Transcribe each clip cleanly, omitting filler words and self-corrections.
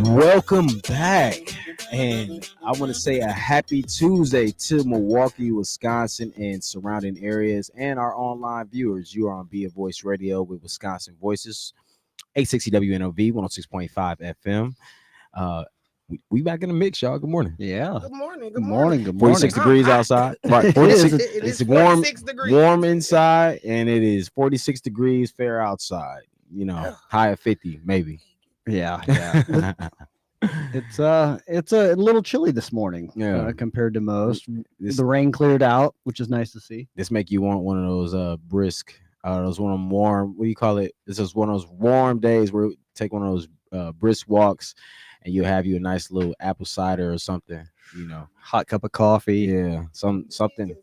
Welcome back. And I want to say a happy Tuesday to Milwaukee, Wisconsin, and surrounding areas, and our online viewers. You are on Be a Voice Radio with Wisconsin Voices, 860 WNOV, 106.5 FM. We back in the mix, y'all. Good morning. Yeah. Good morning. Good morning. 46 degrees outside. Right. 46. It is It's warm, 46 degrees. warm inside, and it is 46 degrees fair outside. You know, high of 50, maybe. Yeah. It's a little chilly this morning compared to most. The rain cleared out, which is nice to see. This make you want one of those brisk, those one of them warm. What do you call it? This is one of those warm days where you take one of those brisk walks, and you have you a nice little apple cider or something. You know, hot cup of coffee. Yeah, something.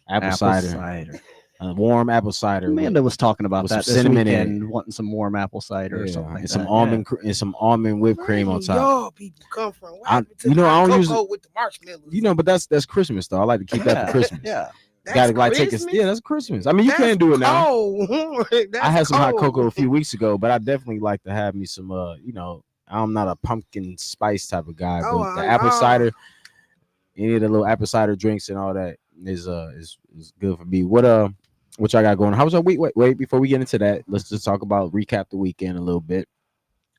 Apple cider. Warm apple cider. Amanda was talking about that this weekend, wanting some warm apple cider or something, and some almond and some almond whipped cream on top. Y'all people come from? I don't use it with the marshmallows. But that's Christmas though. I like to keep that for Christmas. Yeah. Gotta like take it. Yeah, that's Christmas. I mean, you can't do it now. I had some hot cocoa a few weeks ago, but I definitely like to have me some. I'm not a pumpkin spice type of guy, but the apple cider, any of the little apple cider drinks and all that is good for me. What y'all got going on? How was your week? Wait, before we get into that, let's just recap the weekend a little bit.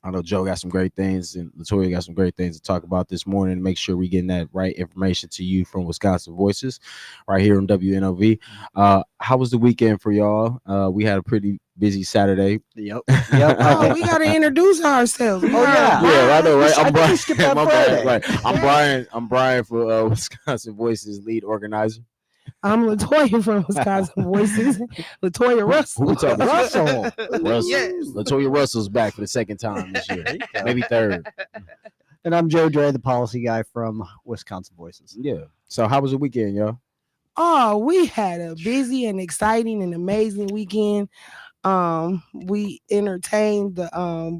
I know Joe got some great things and Latoya got some great things to talk about this morning. Make sure we getting that right information to you from Wisconsin Voices right here on WNOV. How was the weekend for y'all? We had a pretty busy Saturday. Yep. Oh, we gotta introduce ourselves. Yeah, I know, right? I'm Brian. My bad. Right. I'm Brian for Wisconsin Voices lead organizer. I'm Latoya from Wisconsin Voices. Latoya Russell. Who talking? Russell. Yes. Latoya Russell's back for the second time this year. Maybe third. And I'm Joe Dre, the policy guy from Wisconsin Voices. Yeah. So how was the weekend, y'all? Oh, we had a busy and exciting and amazing weekend. We entertained the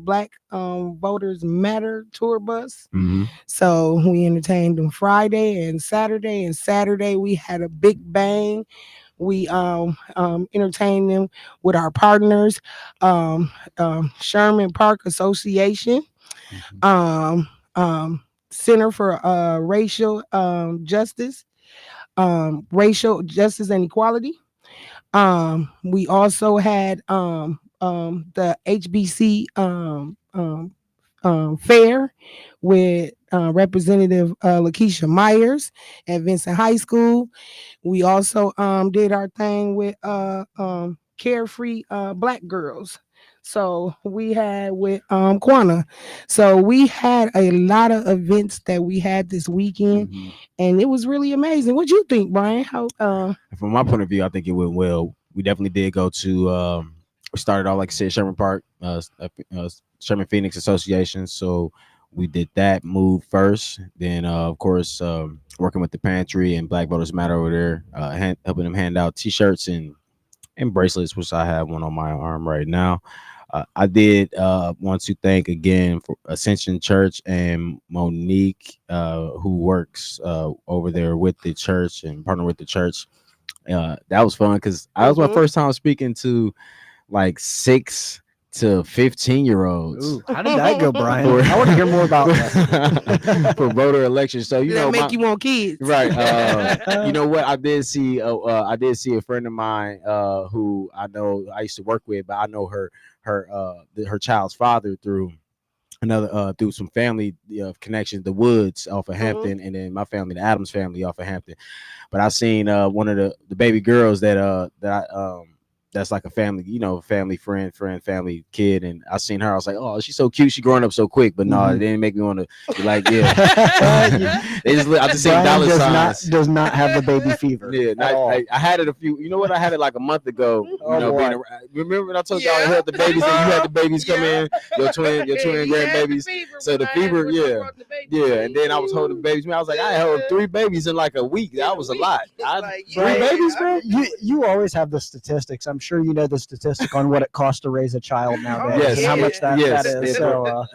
Black Voters Matter tour bus. Mm-hmm. So we entertained them Friday and Saturday. And Saturday we had a big bang. We entertained them with our partners, Sherman Park Association, Center for Racial Justice, Racial Justice and Equality. We also had the HBC fair with Representative Lakeisha Myers at Vincent High School. We also did our thing with Carefree Black Girls. So we had with Quana. So we had a lot of events that we had this weekend, and it was really amazing. What do you think, Brian? How? From my point of view, I think it went well. We definitely did go to. We started off, like I said, Sherman Park, Sherman Phoenix Association. So we did that move first. Then, of course, working with the pantry and Black Voters Matter over there, helping them hand out T-shirts and bracelets, which I have one on my arm right now. I did want to thank again for Ascension Church and Monique, who works over there with the church and partner with the church. That was fun because that was my first time speaking to like 6 to 15-year-olds. Ooh, how did that go, Brian? I want to hear more about that. For voter elections. So make you want kids, right? You know what? I did see a friend of mine who I know I used to work with, but I know her child's father through through some family connections, the Woods off of Hampton, and then my family, the Adams family off of Hampton. But I seen one of the baby girls that's like a family, family friend, family kid. And I seen her. I was like, oh, she's so cute. She growing up so quick. But no, it didn't make me want to be like, yeah. I just seen dollar signs. Does not have the baby fever. Yeah, I had it a few. You know what? I had it like a month ago. Remember when I told y'all I had the babies and you had the babies come in, your twin grandbabies. So the fever, yeah. And then I was holding babies. I was like, I held 3 babies in like a week. That was a lot. 3 babies, man. You always have the statistics. I'm sure you know the statistic on what it costs to raise a child nowadays. Yes, and how much that is. So,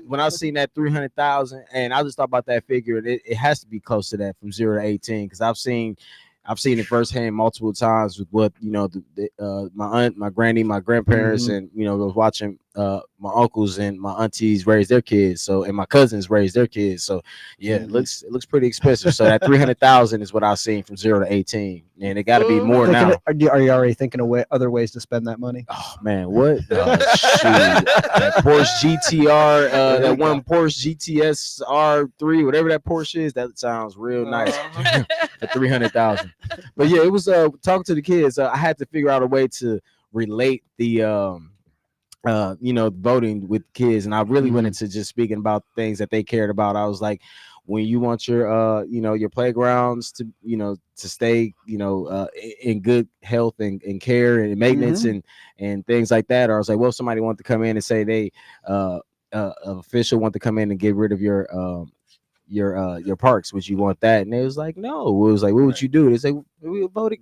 when I seen that 300,000, and I just thought about that figure, and it has to be close to that from 0 to 18, because I've seen it firsthand multiple times with what my aunt, my granny, my grandparents, and was watching my uncles and my aunties raised their kids, so and my cousins raised their kids. So yeah, it looks pretty expensive. So that 300,000 is what I've seen from 0 to 18, and it got to be more now. Are you already thinking of other ways to spend that money? Oh man, what? Shoot. That Porsche GTR, that one Porsche GTS R3, whatever that Porsche is, that sounds real nice. At 300,000. But yeah, it was talking to the kids. I had to figure out a way to relate the voting with kids, and I really went into just speaking about things that they cared about. I was like, when you want your your playgrounds to to stay in good health and care and maintenance and things like that, or I was like, well, if somebody wanted to come in and say they official want to come in and get rid of your parks, would you want that? And they was like, no. It was like, what would you do? They say, we vote,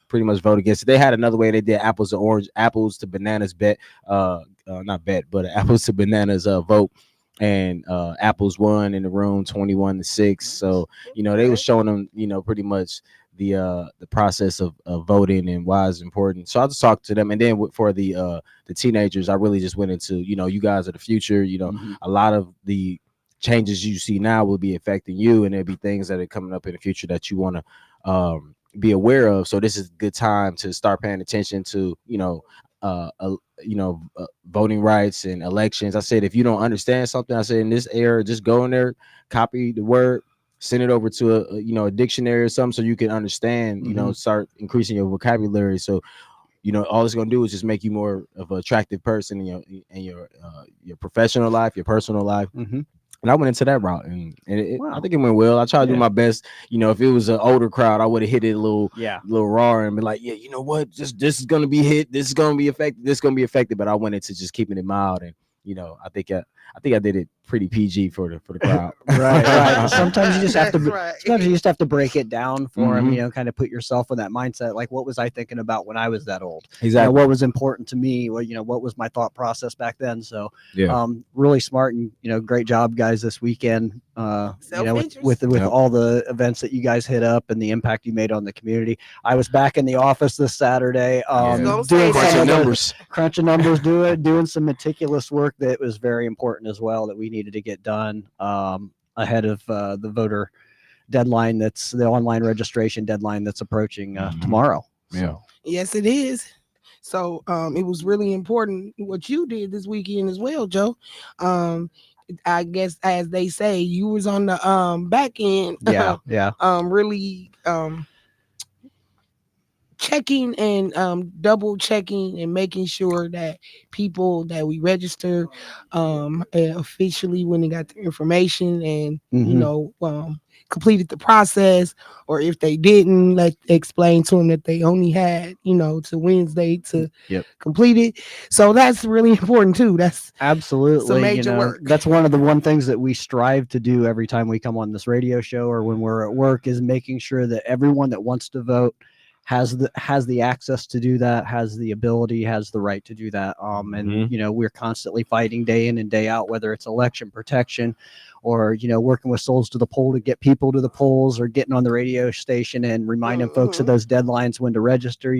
pretty much vote against it. They had another way. They did apples to bananas bet, not bet, but apples to bananas vote, and apples won in the room 21-6. So they was showing them pretty much the process of voting and why it's important. So I just talked to them, and then for the teenagers, I really just went into you guys are the future. A lot of the changes you see now will be affecting you, and there'll be things that are coming up in the future that you want to be aware of. So this is a good time to start paying attention to voting rights and elections. I said, if you don't understand something, I said, in this era, just go in there, copy the word, send it over to a dictionary or something, so you can understand. Start increasing your vocabulary. So all it's gonna do is just make you more of an attractive person in your professional life, your personal life. And I went into that route, and I think it went well. I tried to do my best. If it was an older crowd, I would have hit it a little raw and be like, yeah, you know what? This is gonna be hit. This is gonna be affected. This is gonna be affected. But I went into just keeping it mild, and I think I did it pretty PG for the crowd. right. Sometimes you just have to. Sometimes you just have to break it down for them. Kind of put yourself in that mindset. Like, what was I thinking about when I was that old? Exactly. What was important to me? What was my thought process back then? So, really smart and great job, guys, this weekend. With all the events that you guys hit up and the impact you made on the community. I was back in the office this Saturday, doing crunching numbers, doing some meticulous work that was very important as well, that we needed to get done ahead of the voter deadline. That's the online registration deadline that's approaching tomorrow. So. Yes, it is. So it was really important what you did this weekend as well, Joe. I guess, as they say, you was on the back end. Really checking and double checking and making sure that people that we register officially, when they got the information and completed the process, or if they didn't, explain to them that they only had to Wednesday to complete it. So that's really important too. That's absolutely some major work. That's one of the things that we strive to do every time we come on this radio show or when we're at work, is making sure that everyone that wants to vote has the access to do that, has the ability, has the right to do that. And we're constantly fighting day in and day out, whether it's election protection or working with Souls to the Poll to get people to the polls, or getting on the radio station and reminding folks of those deadlines when to register.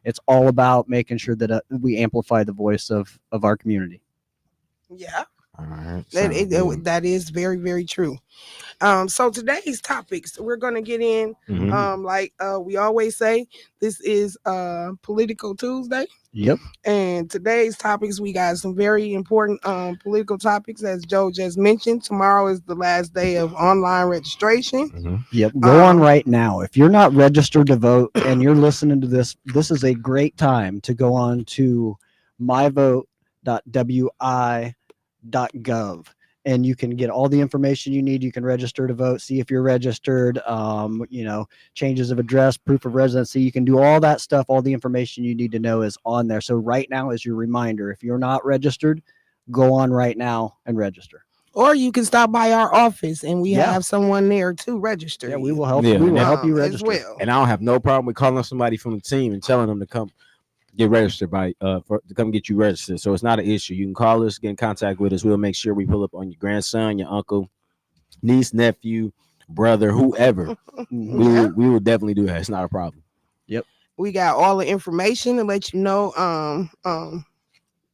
It's all about making sure that we amplify the voice of our community. Yeah. All right. That is very, very true. So today's topics, we're going to get in, like we always say, this is Political Tuesday. Yep. And today's topics, we got some very important political topics, as Joe just mentioned. Tomorrow is the last day of online registration. Yep. Go on right now. If you're not registered to vote and you're listening to this, this is a great time to go on to myvote.wi.gov. And you can get all the information you need. You can register to vote, see if you're registered, changes of address, proof of residency. You can do all that stuff. All the information you need to know is on there. So right now is your reminder. If you're not registered, go on right now and register. Or you can stop by our office, and we have someone there to register. Yeah, we will help. We will help you register as well. And I don't have no problem with calling somebody from the team and telling them to come get registered to come get you registered. So it's not an issue. You can call us, get in contact with us. We'll make sure we pull up on your grandson, your uncle, niece, nephew, brother, whoever. We will definitely do that. It's not a problem. Yep. We got all the information to let you know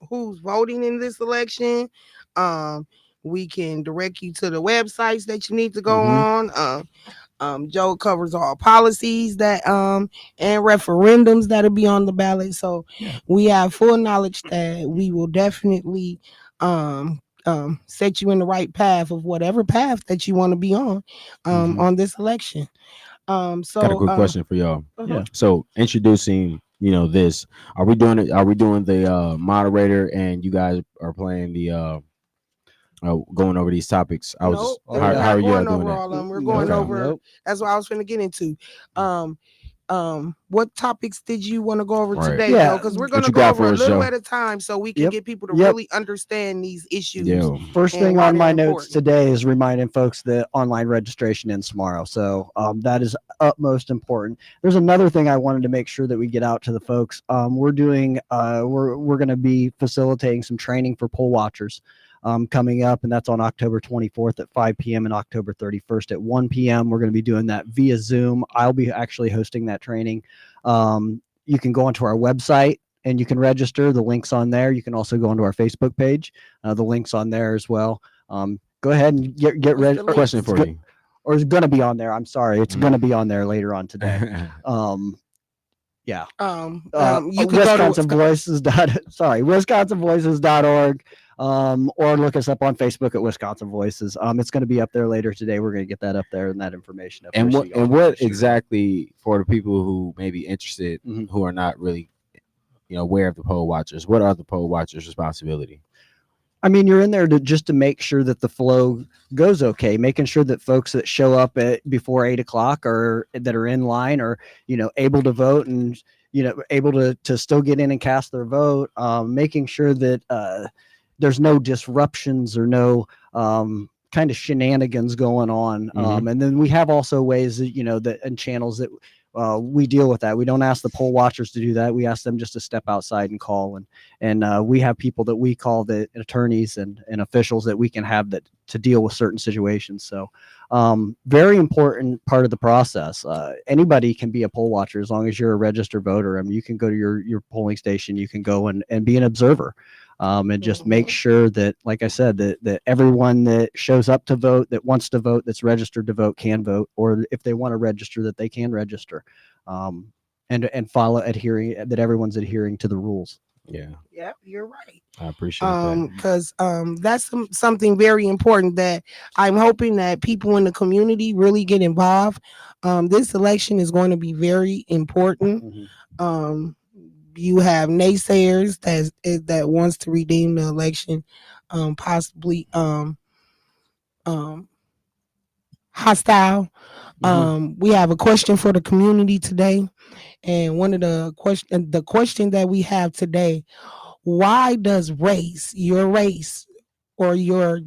who's voting in this election. Um, we can direct you to the websites that you need to go Mhm. on. Joe covers all policies that and referendums that'll be on the ballot. So Yeah. we have full knowledge that we will definitely set you in the right path of whatever path that you want to be Mhm. on this election. Got a So quick question for y'all. uh-huh. Yeah. So introducing, this, are we doing it? Are we doing the moderator and you guys are playing the going over these topics? I was Nope, just Oh, we're how yeah. are not you going doing over that? all of them. We're going Okay. Nope. over. Nope. That's what I was going to get into. What topics did you want to go over Right. today, Yeah. Joe? Because we're going What to you go got over for a us, little Joe? at a time, so we can Yep. get people to Yep. really understand these issues Yeah. First and thing why on they're my notes important. today is reminding folks that online registration ends tomorrow. So that is utmost important. There's another thing I wanted to make sure that we get out to the folks. We're doing we're going to be facilitating some training for poll watchers coming up, and that's on October 24th at 5 p.m. and October 31st at 1 p.m. We're going to be doing that via Zoom. I'll be actually hosting that training. You can go onto our website and you can register. The link's on there. You can also go onto our Facebook page. The link's on there as well. Go ahead and get What's ready. the link? Question for you. Or it's going to be on there. I'm sorry, it's Mhm. going to be on there later on today. Yeah. You can go to Wisconsin Voices. Wisconsinvoices.org. Or look us up on Facebook at Wisconsin Voices. It's going to be up there later today. We're going to get that up there and that information up And there. what exactly for the people who may be interested, Mhm. who are not really aware of the poll watchers, what are the poll watchers' responsibility? I mean, you're in there to make sure that the flow goes okay, making sure that folks that show up at before 8 o'clock or that are in line are, able to vote and, able to still get in and cast their vote, making sure that there's no disruptions or no kind of shenanigans going on. Mhm. And then we have also ways that, that and channels that we deal with that. We don't ask the poll watchers to do that. We ask them just to step outside and call. And we have people that we call the attorneys and officials that we can have that to deal with certain situations. So very important part of the process. Anybody can be a poll watcher as long as you're a registered voter. I mean, you can go to your polling station, you can go and be an observer. And just make sure that, like I said, that everyone that shows up to vote, that wants to vote, that's registered to vote, can vote, or if they want to register, that they can register, and follow adhering that everyone's adhering to the rules. Yeah, Yep, you're right. I appreciate that. Because that's something very important that I'm hoping that people in the community really get involved. This election is going to be very important. Mm-hmm. You have naysayers that wants to redeem the election, possibly hostile. Mm-hmm. We have a question for the community today, and one of the question that we have today: why does your race, or your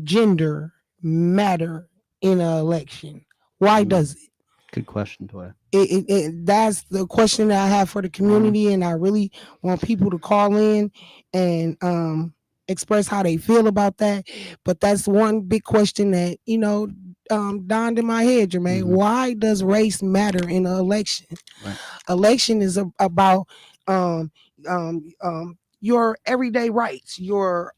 gender matter in an election? Why does it? Good question, Toya. That's the question that I have for the community, and I really want people to call in and express how they feel about that. But that's one big question that dawned in my head, Jermaine. Mhm. Why does race matter in an election? Right. Election is about um, your everyday rights, your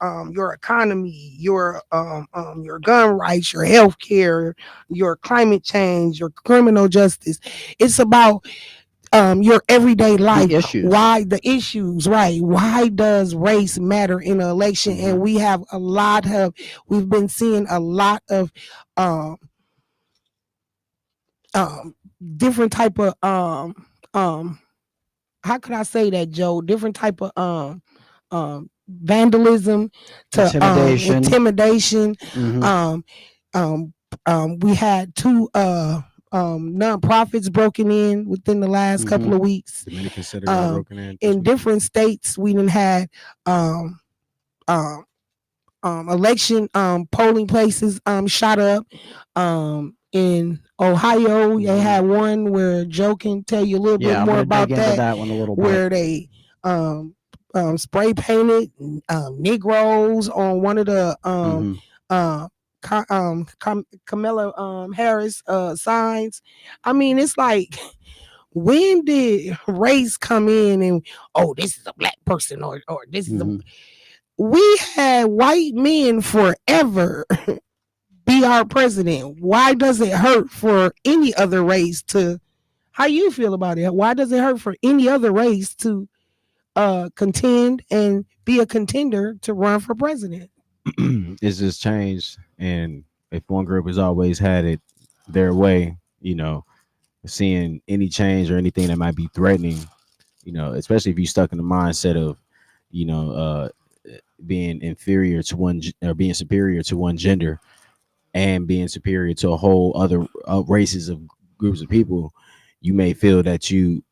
economy, your gun rights, your health care, your climate change, your criminal justice. It's about your everyday life. issues. Why the issues, right? Why does race matter in an election? Mhm. And we've been seeing a lot of different type of how could I say that, Joe? Different type of vandalism to Intimidation. intimidation. Mhm. We had two nonprofits broken in within the last couple of weeks. Dominican Center got broken in. In different states. We didn't had election polling places shot up. In Ohio, they had one where Joe can tell you a little bit more about that one a little where bit. they spray painted Negroes on one of the Kamala Harris signs. I mean, it's like when did race come in and this is a black person or this is a Mhm. we had white men forever be our president. Why does it hurt for any other race to how you feel about it? Why does it hurt for any other race to contend and be a contender to run for president? It's just changed, and if one group has always had it their way, seeing any change or anything that might be threatening, especially if you're stuck in the mindset of, you know, uh, being inferior to or being superior to one gender and being superior to a whole other races of groups of people, you may feel that you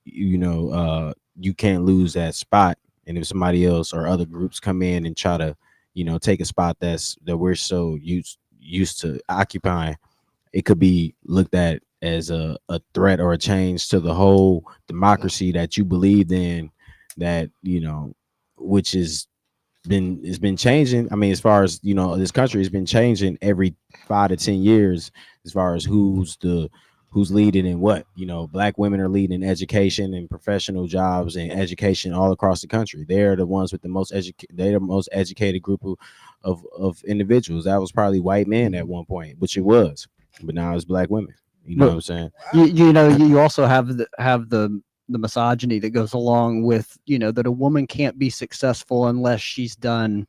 can't lose that spot. And if somebody else or other groups come in and try to, take a spot that we're so used to occupying, it could be looked at as a threat or a change to the whole democracy that you believed in, that which is it's been changing. I mean, as far as this country has been changing every 5 to 10 years, as far as who's leading and what. Black women are leading in education and professional jobs and education all across the country. They're the ones with the most they're the most educated group of individuals. That was probably white men at one point, which it was, but now it's black women. You know But what I'm saying? you also have the misogyny that goes along with that a woman can't be successful unless she's done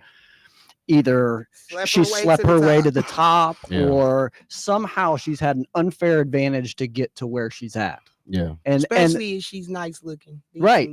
either she slept her way to the top Yeah. or somehow she's had an unfair advantage to get to where she's at. Yeah. And especially if she's nice looking. Right.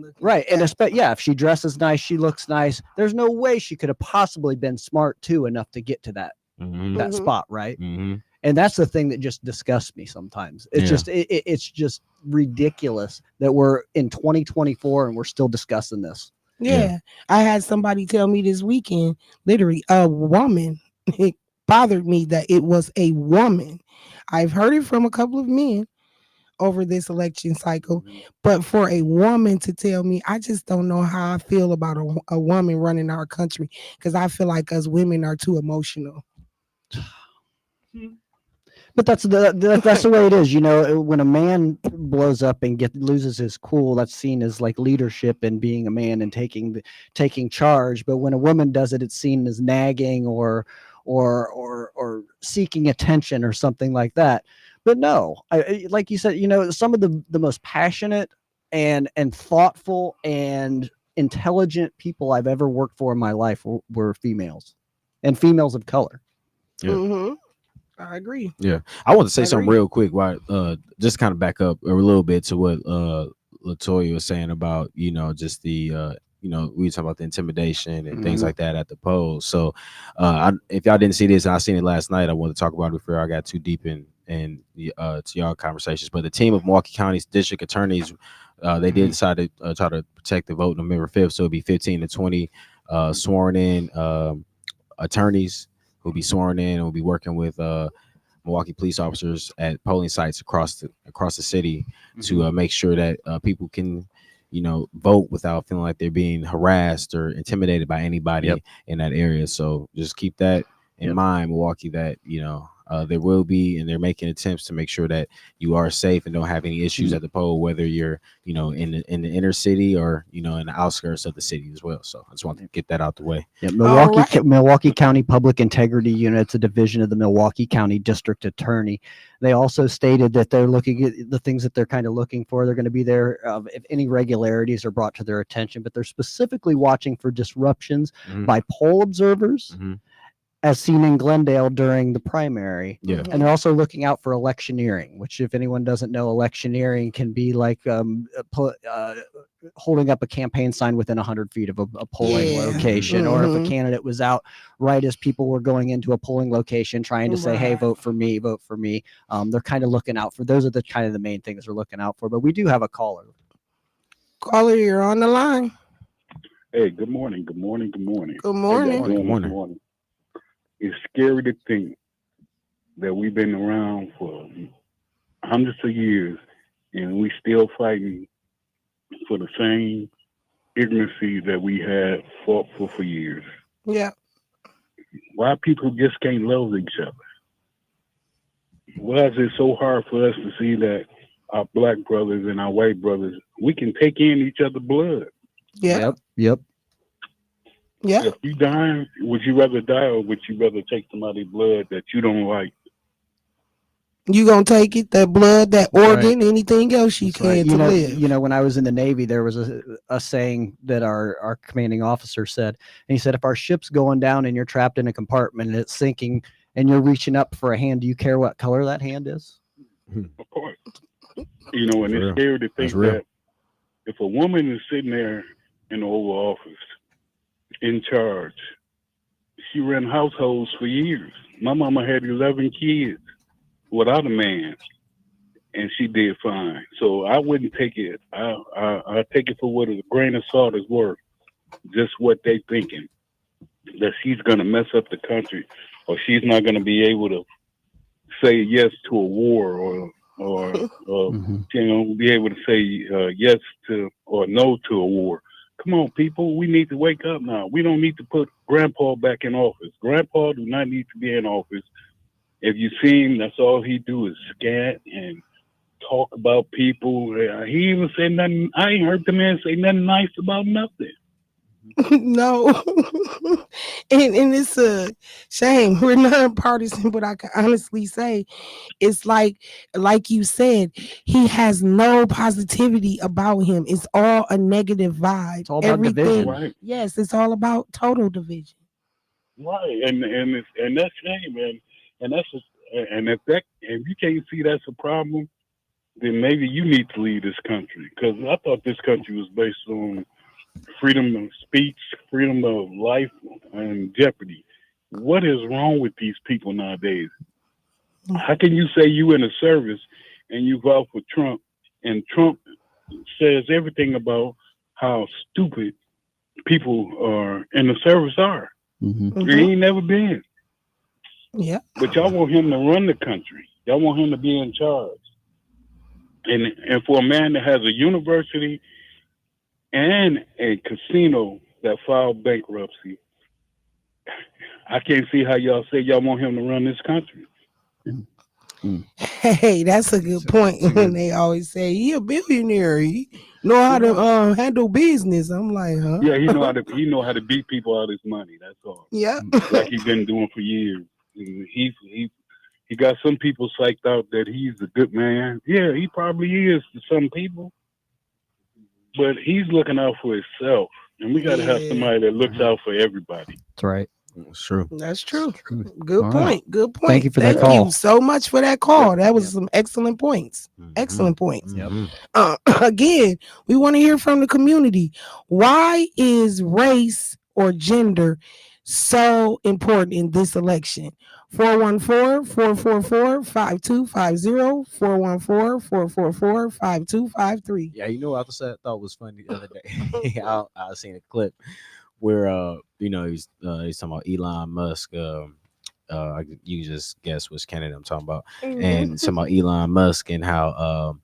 And Yeah. if she dresses nice, she looks nice. There's no way she could have possibly been smart too enough to get to that Mhm. that Mhm. spot, right? Mhm. And that's the thing that just disgusts me sometimes. It's Yeah. just it's just ridiculous that we're in 2024 and we're still discussing this. Yeah. I had somebody tell me this weekend, literally, a woman. It bothered me that it was a woman. I've heard it from a couple of men over this election cycle, but for a woman to tell me, I just don't know how I feel about a woman running our country because I feel like us women are too emotional. But that's the way it is. When a man blows up and loses his cool, that's seen as like leadership and being a man and taking charge. But when a woman does it, it's seen as nagging or seeking attention or something like that. But no, like you said, some of the most passionate and thoughtful and intelligent people I've ever worked for in my life were females, and females of color. Yeah. Mm-hmm. I agree. Yeah, I want to say I something agree. real quick. Why? Just kind of back up a little bit to what Latoya was saying about just the we were talking about the intimidation and things Mhm. like that at the polls. So, if y'all didn't see this, and I seen it last night, I wanted to talk about it before I got too deep in to y'all conversations. But the team of Milwaukee County's district attorneys, they did decide to try to protect the vote November 5th. So it'll be 15 to 20 sworn in attorneys who'll be sworn in and will be working with Milwaukee police officers at polling sites across the city to make sure that people can vote without feeling like they're being harassed or intimidated by anybody Yep. in that area. So just keep that in Yep. mind, Milwaukee, that there will be, and they're making attempts to make sure that you are safe and don't have any issues at the poll, whether you're in the inner city or in the outskirts of the city as well. So I just wanted to get that out the way. Yeah, All right. Milwaukee County Public Integrity Unit's a division of the Milwaukee County District Attorney. They also stated that they're looking at the things that they're kind of looking for. They're going to be there if any irregularities are brought to their attention, but they're specifically watching for disruptions Mhm. by poll observers, Mhm. as seen in Glendale during the primary. Yeah. And they're also looking out for electioneering, which, if anyone doesn't know, electioneering can be like holding up a campaign sign within 100 feet of a polling Yeah. location, or if a Mhm. candidate was out right as people were going into a polling location trying to say, hey, Right. vote for me, vote for me. They're kind of looking out for those are the kind of the main things they're looking out for. But we do have a caller. Caller, you're on the line. Hey, good morning. Good morning. Good morning. Good How morning. y'all doing Good morning. this morning? It's scary to think that we've been around for hundreds of years and we still fighting for the same ignorancy that we had fought for years. Yeah. Why people just can't love each other? Why is it so hard for us to see that our black brothers and our white brothers, we can take in each other's blood. Yeah. Yep. Yeah. If you dying, would you rather die or would you rather take somebody's blood that you don't like? You gonna take it, that blood, that Right. organ, anything else you That's right. can to live. You know, when I was in the Navy, there was a saying that our commanding officer said, and he said, if our ship's going down and you're trapped in a compartment and it's sinking and you're reaching up for a hand, do you care what color that hand is? Of course. You know, and That's it's real. scary to think That's real. that if a woman is sitting there in the Oval Office in charge, she ran households for years. My mama had 11 kids without a man, and she did fine. So I wouldn't take it. I take it for what a grain of salt is worth. Just what they thinking, that she's gonna mess up the country, or she's not gonna be able to say yes to a war, or Mhm. you know, be able to say yes to or no to a war. Come on, people, we need to wake up now. We don't need to put Grandpa back in office. Grandpa do not need to be in office. If you see him, that's all he do is scat and talk about people. He even said nothing. I ain't heard the man say nothing nice about nothing. No. and it's a shame. We're nonpartisan, but I can honestly say it's like you said, he has no positivity about him. It's all a negative vibe. It's all about division. Right, Yes, it's all about total division. right, and that's shame, and that's just, and if you can't see that's a problem, then maybe you need to leave this country, because I thought this country was based on freedom of speech, freedom of life, and jeopardy. What is wrong with these people nowadays? How can you say you in a service and you vote for Trump, and Trump says everything about how stupid people are in the service are? Mhm. Mhm. He ain't never been. Yeah. But y'all want him to run the country. Y'all want him to be in charge. And for a man that has a university and a casino that filed bankruptcy, I can't see how y'all say y'all want him to run this country. Hey, that's a good point. When they always say he a billionaire, he know how to handle business. I'm like, huh? Yeah, he know how to beat people out of his money. That's all. Yeah. Like he's been doing for years. And he got some people psyched out that he's a good man. Yeah, he probably is to some people, but he's looking out for himself. And we got to have Yeah. somebody that looks out for everybody. That's right. It's true. That's true. True. Good All point. right. Good point. Thank you for that Thank you call. so much for that call. Yeah. That was some excellent points. Mhm. Excellent points. Mhm. Again, we want to hear from the community. Why is race or gender so important in this election? 414-444-5250, 414-444-5253. Yeah, you know what I thought was funny the other day. I seen a clip where he's talking about Elon Musk. You just guess which candidate I'm talking about, and talking about Elon Musk and how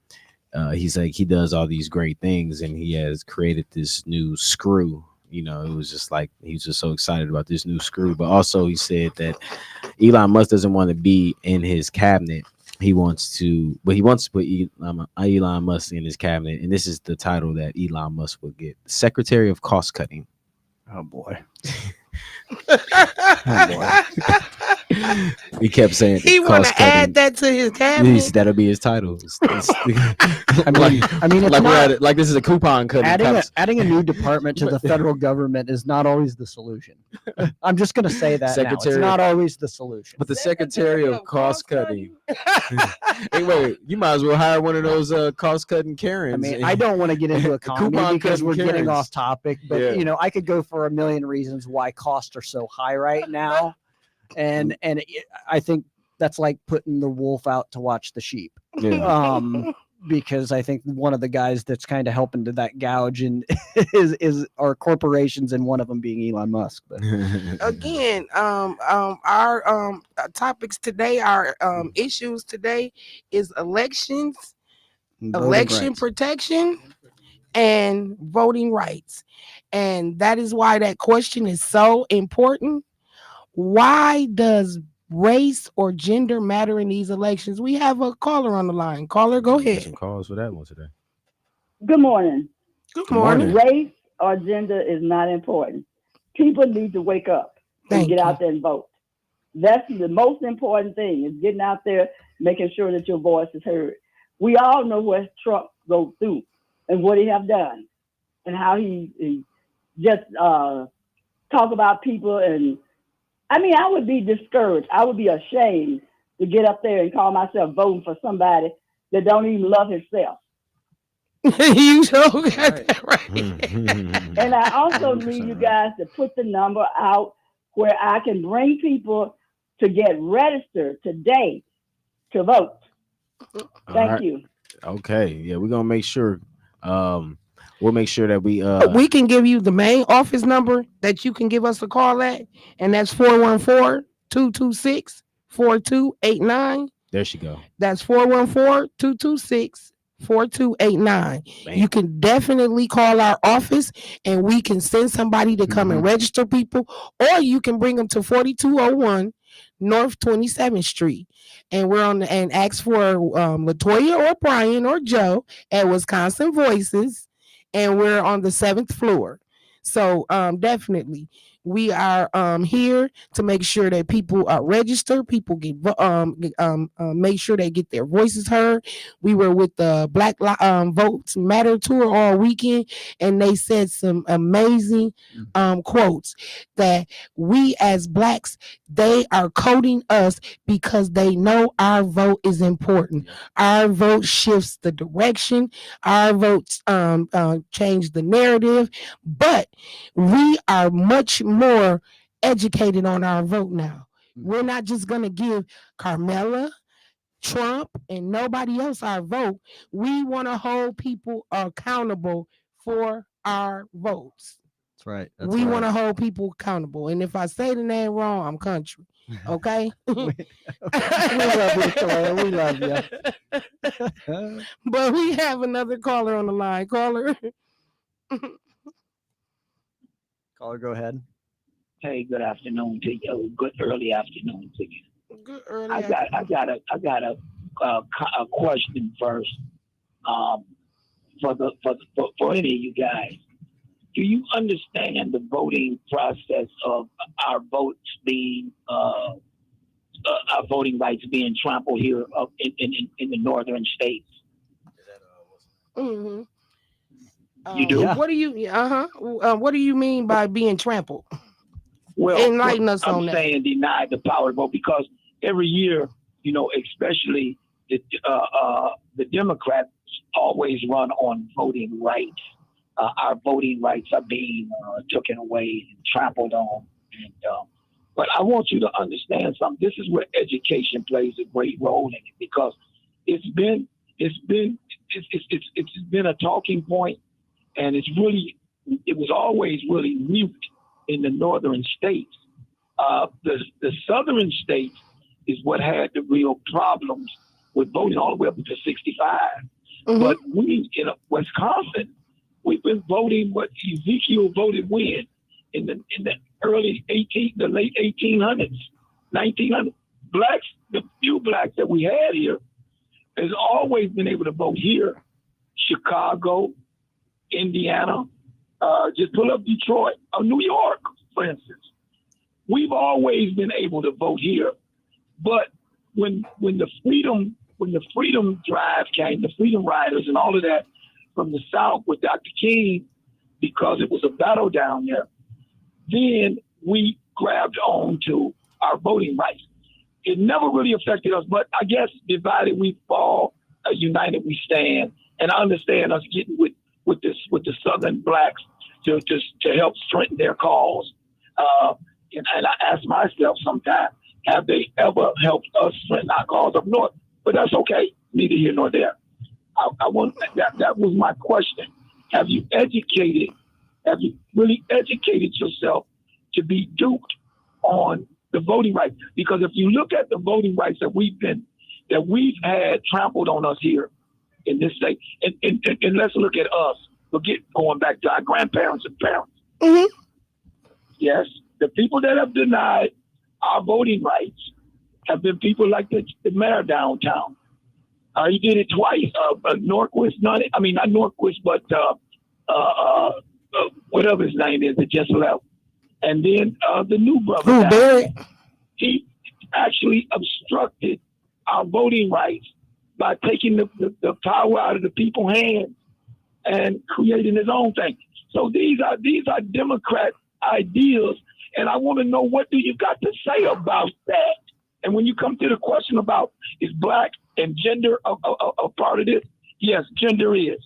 he's like he does all these great things and he has created this new screw. You know, it was just like he was just so excited about this new screw. But also he said that Elon Musk doesn't want to be in his cabinet. He wants to put Elon Musk in his cabinet, and this is the title that Elon Musk will get: Secretary of Cost Cutting. Oh boy. He kept saying He want cost to add cutting. that to his cabinet. That'll be his title. I mean, it's like, not, like this is a coupon cutting. adding a new department to the federal government is not always the solution. I'm just going to say that now. It's Secretary- not always the solution. But the Secretary of Cost Cutting. Hey, wait, you might as well hire one of those cost cutting Karens. I mean, I don't want to get into economy Coupon because cutting we're getting Karens. off topic, but Yeah. I could go for a million reasons why costs are so high right now, and I think that's like putting the wolf out to watch the sheep. Yeah. Because I think one of the guys that's kind of helping to that gouge and is our corporations, and one of them being Elon Musk. But Again, our topics today, our issues today is elections, voting election rights. protection, and voting rights. And that is why that question is so important. Why does race or gender matter in these elections? We have a caller on the line. Caller, go Get ahead. some calls for that one today. Good morning. Good Good morning. morning. Race or gender is not important. People need to wake up and Thank get you. out there and vote. That's the most important thing, is getting out there, making sure that your voice is heard. We all know what Trump goes through and what he have done and how he just talk about people. And I mean, I would be discouraged. I would be ashamed to get up there and call myself voting for somebody that don't even love himself. You sure got Right. that right. And I also 100% need you right. guys to put the number out where I can bring people to get registered today to vote. All Thank right. you. Okay. Yeah, we're gonna make sure. We'll make sure that we We can give you the main office number that you can give us a call at, and that's 414-226-4289. there she go. That's 414-226-4289. Bam. You can definitely call our office and we can send somebody to come and register people, or you can bring them to 4201 North 27th Street. And we're on the, and ask for Latoya or Brian or Joe at Wisconsin Voices. And we're on the 7th floor. So definitely we are here to make sure that people are registered, people get make sure they get their voices heard. We were with the Black Votes Matter tour all weekend, and they said some amazing quotes that we as Blacks, they are coding us because they know our vote is important. Our vote shifts the direction. Our votes change the narrative, but we are much more educated on our vote now. We're not just going to give Carmela, Trump, and nobody else our vote. We want to hold people accountable for our votes. That's right. We want to hold people accountable. And if I say the name wrong, I'm country. Okay? we love you, Toya. We love you. But we have another caller on the line. Caller. Caller, go ahead. Hey, good afternoon to you. Good early afternoon to you. Good early. I got a question first. For any of you guys, do you understand the voting process of our votes being our voting rights being trampled here up in the northern states? Mm-hmm. You do? Yeah. What do you? What do you mean by being trampled? Well, Enlighten us I'm on that. saying denied the power to vote, because every year, you know, especially the Democrats always run on voting rights. Our voting rights are being taken away and trampled on. And but I want you to understand something. This is where education plays a great role in it, because it's been a talking point, and it was always really mute in the northern states. The southern states is what had the real problems with voting all the way up to 65. Mhm. But we in Wisconsin, we've been voting what Ezekiel voted when in the late 1800s, 1900s. Blacks, the few blacks that we had here, has always been able to vote here. Chicago, Indiana, just pull up Detroit or New York, for instance. We've always been able to vote here, but when the freedom drive came, the freedom riders and all of that from the South with Dr. King, because it was a battle down there, then we grabbed on to our voting rights. It never really affected us, but I guess divided we fall, united we stand. And I understand us getting with the Southern blacks to help strengthen their cause. And I ask myself sometimes, have they ever helped us strengthen our cause up north? But that's okay, neither here nor there. I want that was my question. Have you really educated yourself to be duped on the voting rights? Because if you look at the voting rights that we've had trampled on us here in this state, and let's look at us. Forget going back to our grandparents and parents. Mhm. Yes, the people that have denied our voting rights have been people like the mayor downtown. He did it twice. Norquist, not Norquist, but whatever his name is that just left. And then the new brother. Who, Barrett? He actually obstructed our voting rights by taking the power out of the people's hands and creating his own thing. So these are Democrat ideas, and I want to know, what do you got to say about that? And when you come to the question about, is black and gender a part of this? Yes, gender is.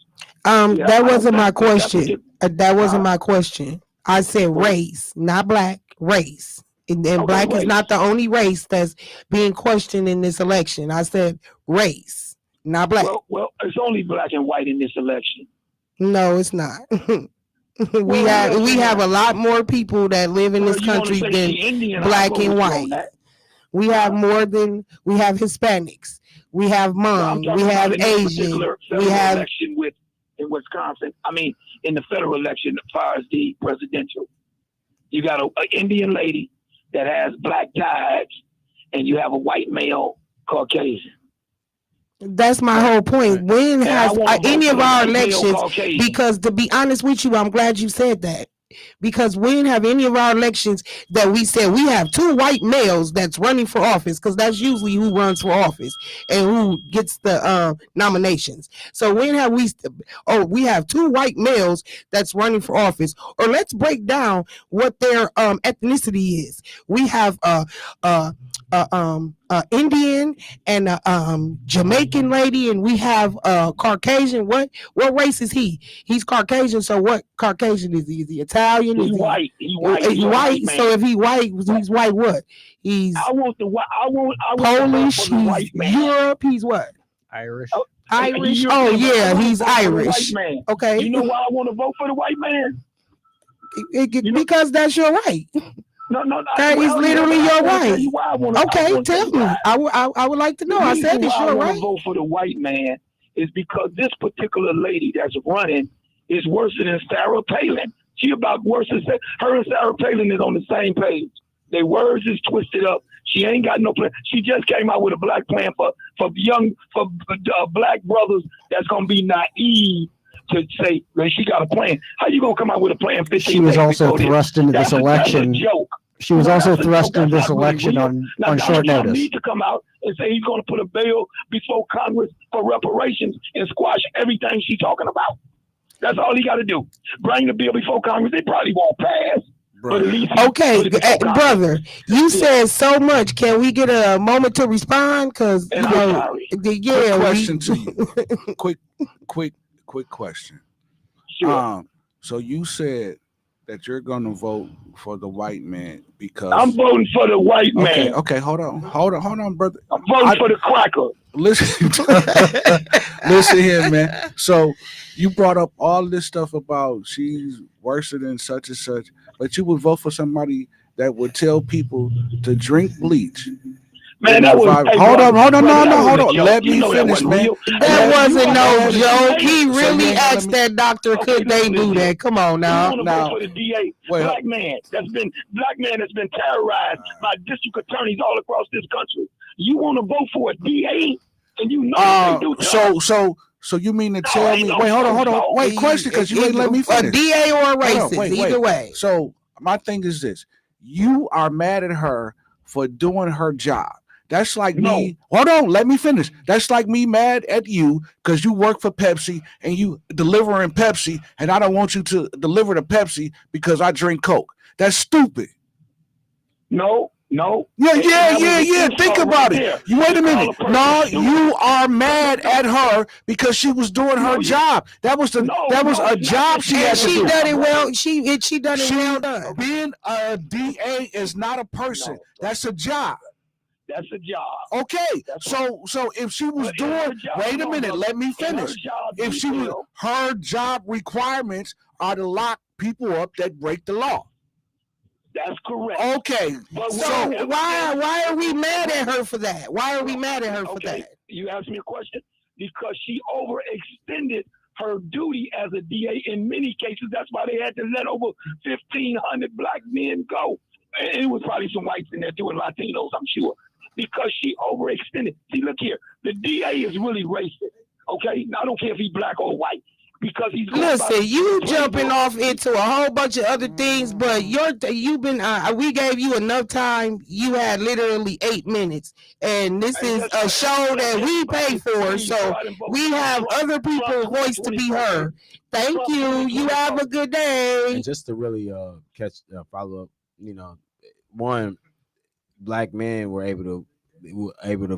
That wasn't my question. That wasn't my question. I said race, not black, race. And black is not the only race that's being questioned in this election. I said race, not black. Well, it's only black and white in this election. No, it's not. we have a lot more people that live in this country than black and white. We have we have Hispanics, we have Hmong, we have Asian, we have election in Wisconsin. I mean, in the federal election, as far as the presidential, you got an Indian lady that has black ties, and you have a white male Caucasian. That's my whole point. When has any of our elections, because to be honest with you, I'm glad you said that. Because when have any of our elections that we said we have two white males that's running for office, because that's usually who runs for office and who gets the nominations. So when have we have two white males that's running for office? Or let's break down what their ethnicity is. We have Indian and Jamaican lady, and we have Caucasian. What race is he? He's Caucasian. So what Caucasian is he? Is he Italian? He's white. He's white. He's white. So if he white, he's white. What? He's Polish. He's Europe. He's what? Irish. Irish. Oh yeah, he's Irish. Okay. You know why I want to vote for the white man? Because that's your right. No. That is literally your right. Okay, tell me. I would like to know. I said it's your right. I want to vote for the white man is because this particular lady that's running is worse than Sarah Palin. She about worse than her and Sarah Palin is on the same page. Their words is twisted up. She ain't got no plan. She just came out with a black plan for black brothers that's gonna be naive to say that she got a plan. How you gonna come out with a plan? 15 She was also thrust into this election. She was also thrust into this election on short notice. Trump need to come out and say he's going to put a bill before Congress for reparations and squash everything she's talking about. That's all he got to do. Bring the bill before Congress. It probably won't pass. But at least brother, you said so much. Can we get a moment to respond? Because quick question to you. quick question. Sure. So you said that you're going to vote for the white man because I'm voting for the white man. Okay, hold on, brother. I'm voting for the cracker. Listen, listen here, man. So you brought up all this stuff about she's worse than such and such, but you would vote for somebody that would tell people to drink bleach. Man, that was hold on. Let me finish, man. That wasn't no joke. He really asked that doctor, could they do that? Come on now. For the DA, black man that's been terrorized by district attorneys all across this country. You want to vote for a DA, and you know they do. So you mean to tell me? Wait, hold on. Wait, question, because you ain't let me finish. A DA or a racist, either way. So my thing is this: you are mad at her for doing her job. That's like me. Hold on, let me finish. That's like me mad at you because you work for Pepsi and you delivering Pepsi, and I don't want you to deliver the Pepsi because I drink Coke. That's stupid. No. Yeah. Think about it. You wait a minute. No, you are mad at her because she was doing her job. That was a job she had to do. She done it well. She done it well done. Being a DA is not a person. That's a job. That's a job. Okay, so if she was doing, wait a minute, let me finish. If she was, her job requirements are to lock people up that break the law. That's correct. Okay, so why are we mad at her for that? Why are we mad at her for that? You asked me a question because she overextended her duty as a DA in many cases. That's why they had to let over 1,500 black men go. And it was probably some whites in there too, and Latinos, I'm sure. because she overextended. See, look here, the DA is really racist. Okay, now I don't care if he's black or white. Because he's listen, you jumping off into a whole bunch of other things, but you've been we gave you enough time. You had literally 8 minutes, and this is a show that we pay for, so we have other people's voice to be heard. Thank you. You have a good day. And just to really follow up, one, black men were able to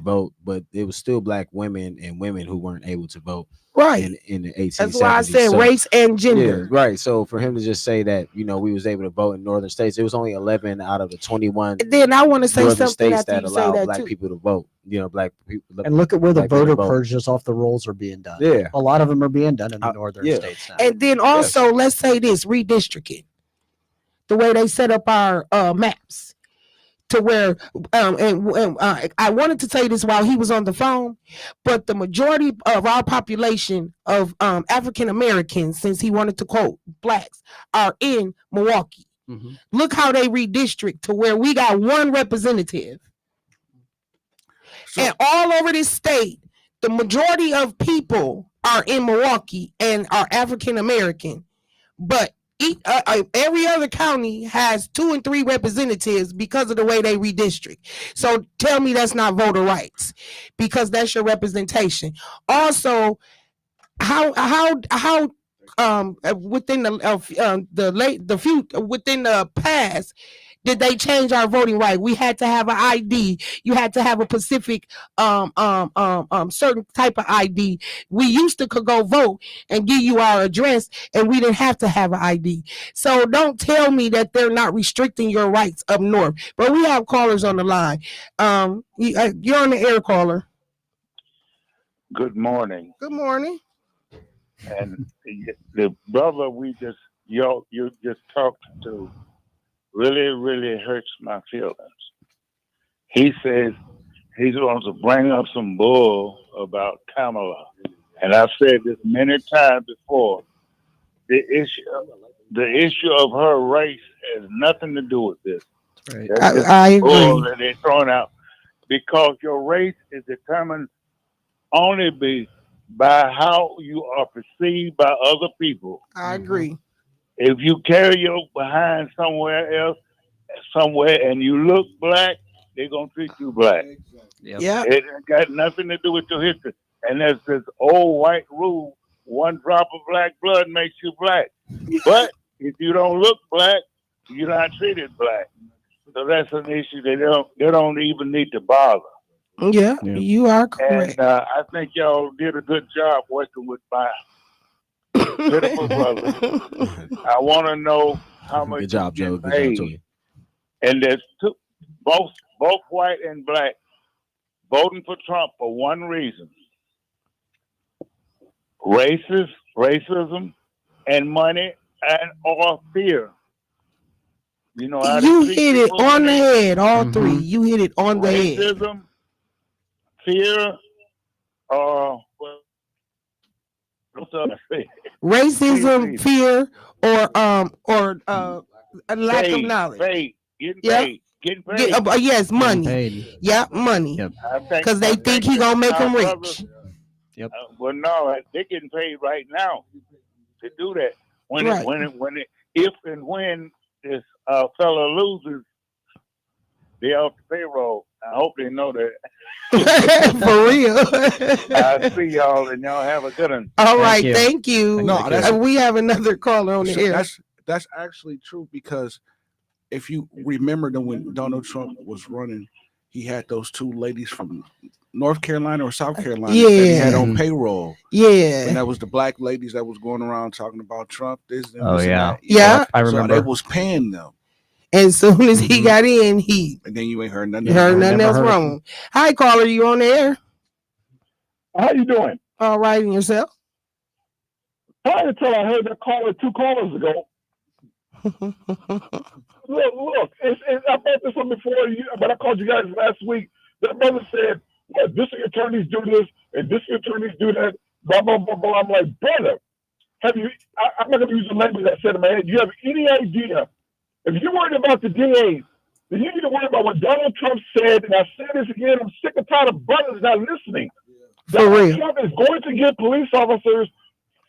vote, but it was still black women and women who weren't able to vote. Right. In the 1870s. That's why I said race and gender. Yeah, right. So for him to just say that, we was able to vote in northern states, it was only 11 out of the 21. And then I want to say northern something states after that you allow say that black too. people to vote. Black people. And look at where the black people voter vote. purges off the rolls are being done. Yeah. A lot of them are being done in the northern yeah. states now. And then also, let's say this, redistricting. The way they set up our maps. To where, I wanted to say this while he was on the phone, but the majority of our population of African Americans, since he wanted to quote blacks, are in Milwaukee. Mm-hmm. Look how they redistrict to where we got one representative. And all over this state, the majority of people are in Milwaukee and are African American, but every other county has 2 and 3 representatives because of the way they redistrict. So tell me that's not voter rights, because that's your representation. Also, how within within the past did they change our voting right? We had to have an ID. You had to have a specific certain type of ID. We used to could go vote and give you our address, and we didn't have to have an ID. So don't tell me that they're not restricting your rights up north. But we have callers on the line. You're on the air, caller. Good morning. Good morning. And the brother you just talked to really hurts my feelings. He says he's going to bring up some bull about Kamala. And I've said this many times before. The issue of her race has nothing to do with this. Right. I agree. Bull that they're throwing out. Because your race is determined only by how you are perceived by other people. I agree. If you carry your behind somewhere, and you look black, they're going to treat you black. Yep. Yeah. It ain't got nothing to do with your history. And there's this old white rule, 1 drop of black blood makes you black. But if you don't look black, you're not treated black. So that's an issue they don't even need to bother. Yeah, you are correct. And I think y'all did a good job working with my pitiful brother. I want to know how much. Good job, Joe. Good paid. job to you. And there's both white and black voting for Trump for one reason: racism, and money, and or fear. You know how you hit it on the head. All 3. You hit it on the head. Racism, fear, racism, fear, or a lack of knowledge. Paid, getting paid. Yes, money. Paid. Yeah, money. Yep. Because they think he gonna make them rich. Yep. Well, no, they're getting paid right now to do that. If and when this fella loses, they're off the payroll. I hope they know that. For real. I see y'all, and y'all have a good one. All right, thank you. No, we have another caller on the air. That's actually true, because if you remember that when Donald Trump was running, he had those 2 ladies from North Carolina or South Carolina that he had on payroll. Yeah. And that was the black ladies that was going around talking about Trump. This and Oh, this and yeah. that. Yeah. I remember. So they was paying them. And as soon as he got in, and then you ain't heard nothing. Nothing else wrong. Hi, caller, you on the air? How you doing? All right, and yourself? Fine until I heard that caller 2 callers ago. Look, I've heard this one before, but I called you guys last week. That brother said, well, district attorneys do this and district attorneys do that, blah, blah, blah, blah. I'm like, brother, I'm not going to use the language I said in my head. Do you have any idea? If you're worried about the DAs then you need to worry about what Donald Trump said. And I say this again, I'm sick and tired of brothers not listening. For Donald real. Trump is going to give police officers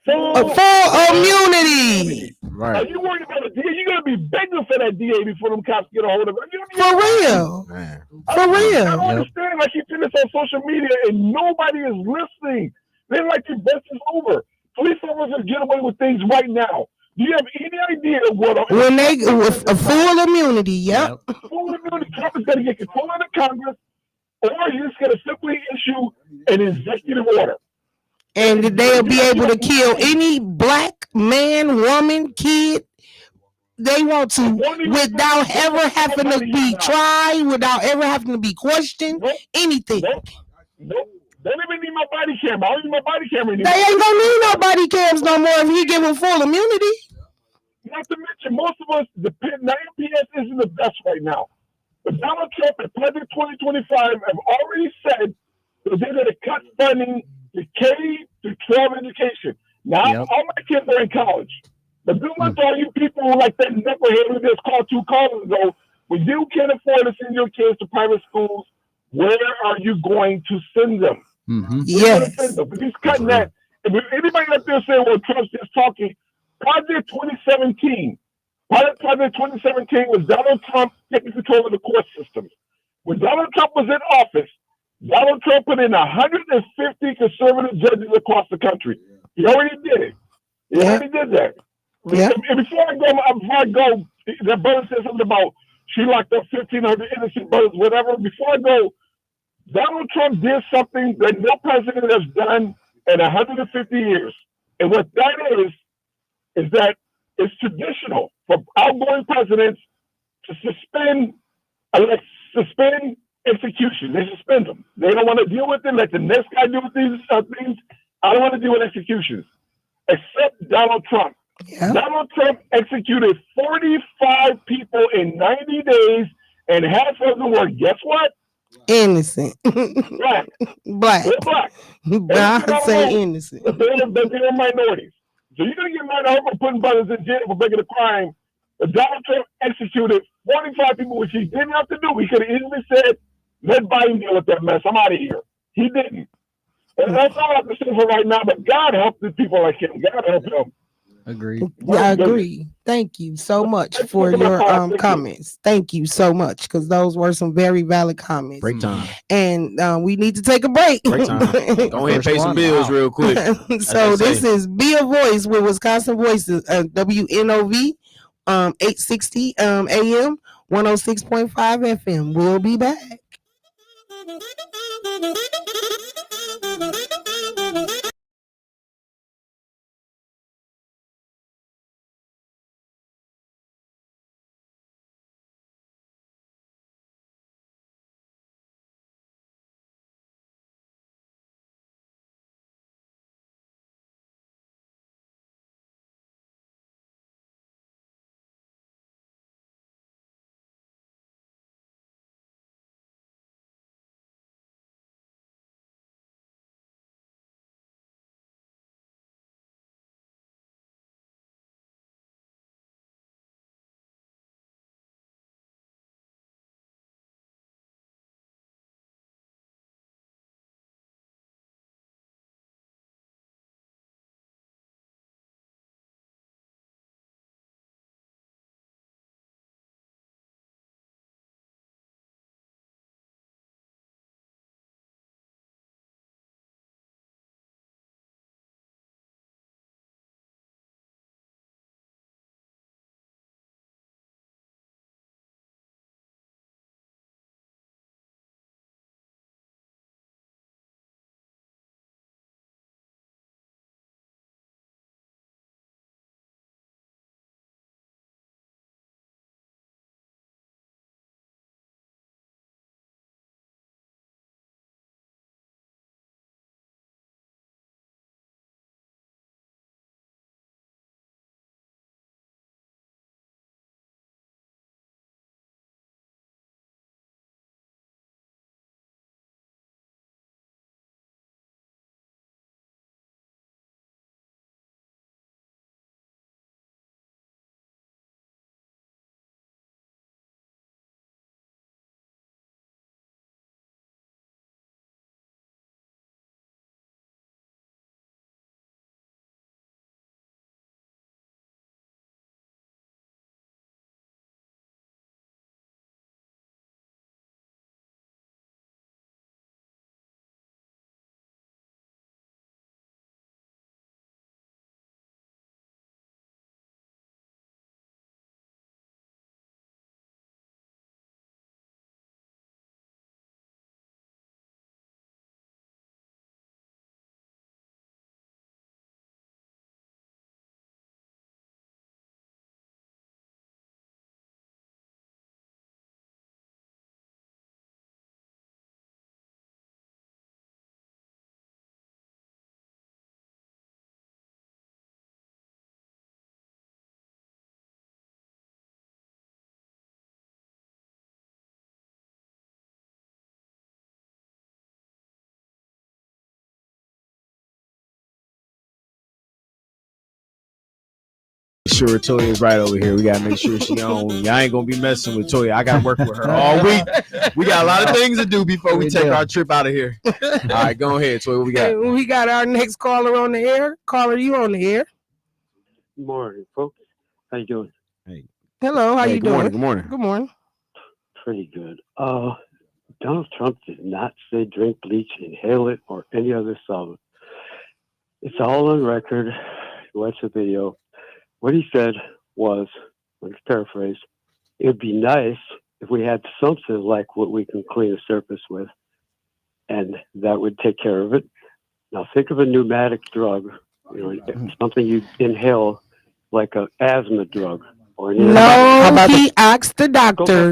full immunity. Are Right. you worried about a DA? You're going to be begging for that DA before them cops get a hold of it. For real. Man. For I real. don't understand. I keep seeing this on social media and nobody is listening. They like to bust us over. Police officers get away with things right now. Do you have any idea what? When they with a full immunity, yep. Full immunity, Trump is going to get control of the Congress, or he's just going to simply issue an executive order. And they'll be able to kill any black man, woman, kid they want to without ever having to be tried, without ever having to be questioned, anything. Nope. Don't even need my body camera. I don't need my body camera anymore. They ain't gonna need no body cams no more if he give them full immunity. Not to mention, most of us, the MPS isn't the best right now. But Donald Trump and President 2025 have already said that they're going to cut funding to K-12 education. Now, all my kids are in college. But good luck to all you people like that knucklehead who just called 2 calls ago. When you can't afford to send your kids to private schools, where are you going to send them? Yes. But he's cutting that. If anybody up there saying, well, Trump's just talking, Project 2017 was Donald Trump taking control of the court systems. When Donald Trump was in office, Donald Trump put in 150 conservative judges across the country. He already did it. He already did that. Yeah. And before I go, that brother said something about she locked up 1,500 innocent brothers, whatever. Before I go, Donald Trump did something that no president has done in 150 years. And what that is that it's traditional for outgoing presidents to suspend execution. They suspend them. They don't want to deal with it. Let the next guy deal with these things. I don't want to deal with executions, except Donald Trump. Yeah. Donald Trump executed 45 people in 90 days, and half of them were, guess what? Innocent. Black. Black. They're black. I say innocent. But they're minorities. So you're going to get mad at her for putting brothers in jail for making a crime. But Donald Trump executed 45 people, which he didn't have to do. He could have easily said, let Biden deal with that mess. I'm out of here. He didn't. And that's all I have to say for right now. But God help the people like him. God help him. Agreed. Yeah, I agree. Thank you so much for your comments. Thank you so much, because those were some very valid comments. Break time. And we need to take a break. Break time. Go ahead and pay some bills real quick. So this is Be a Voice with Wisconsin Voices, WNOV, 860 AM, 106.5 FM. We'll be back. sure Toya is right over here. We gotta make sure she on. Y'all ain't gonna be messing with Toya. I gotta work with her all week. We got a lot of things to do before we take our trip out of here. All right, go ahead, Toya. What we got? Hey, we got our next caller on the air. Caller, you on the air? Good morning, folks. How you doing? Hello, how Hey, you good doing? morning. Good morning. Good morning. Pretty good. Donald Trump did not say drink bleach, inhale it, or any other solvent. It's all on record. Watch the video. What he said was, let's paraphrase, it would be nice if we had something like what we can clean a surface with, and that would take care of it. Now think of a pneumatic drug, something you inhale like an asthma drug. Or an No, he asked the doctor,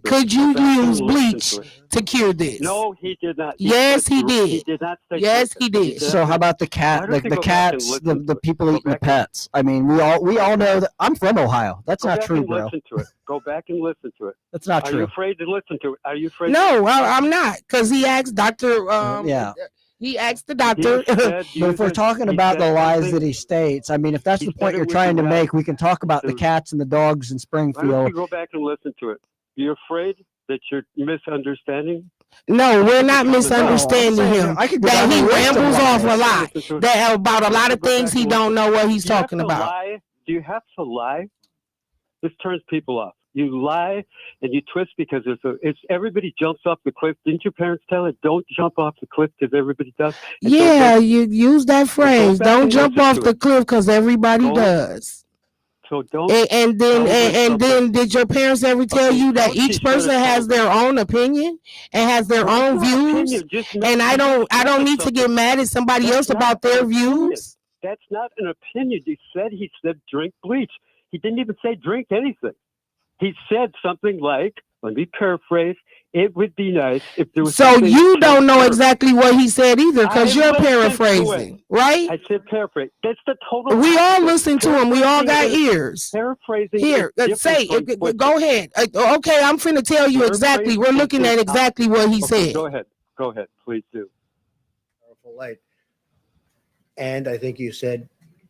could you use bleach to cure this? No, he did not. Yes, he did. He did not say Yes, he did. So how about the cat, like the cats, the people eating the pets? I mean, we all know that. I'm from Ohio. That's not true, bro. Listen to it. Go back and listen to it. That's not Are true. you afraid to listen to it? Are you afraid? No, I'm not, because he asked Dr. Yeah. He asked the doctor. But if we're talking about the lies that he states, I mean, if that's the point you're trying to make, we can talk about the cats and the dogs in Why don't you Springfield. go back and listen to it? You're afraid that you're misunderstanding? No, we're not misunderstanding him. That he rambles off a lot. That about a lot of things he don't know what he's talking about. Do you have to lie? This turns people off. You lie and you twist because it's everybody jumps off the cliff. Didn't your parents tell it? Don't jump off the cliff because everybody does. And Yeah, you use that phrase. Don't jump off the cliff because everybody does. So don't. And then did your parents ever tell you that each person has their own opinion and has their own views? And I don't need to get mad at somebody else about their views. That's not an opinion. He said drink bleach. He didn't even say drink anything. He said something like, let me paraphrase, it would be nice if there was. So you don't know exactly what he said either, because you're paraphrasing, right? I said paraphrase. That's the total. We all listen to him. We all got ears. Paraphrasing. Here, say it. Go ahead. Okay, I'm finna tell you exactly. We're looking at exactly what he said. Go ahead. Go ahead. Please do. Powerful light. And I think you said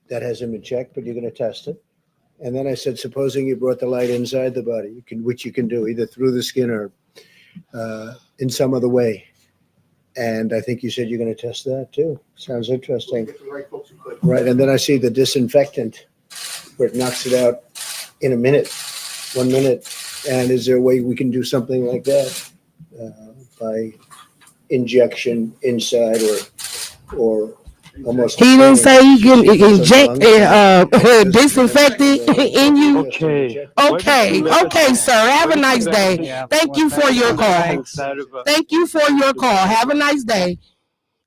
that hasn't been checked, but you're going to test it. And then I said, supposing you brought the light inside the body, which you can do either through the skin or in some other way. And I think you said you're going to test that too. Sounds interesting. Right. And then I see the disinfectant where it knocks it out in 1 minute. And is there a way we can do something like that by injection inside or almost? He didn't say he can inject disinfectant in you. Okay, sir. Have a nice day. Thank you for your call. Thank you for your call. Have a nice day.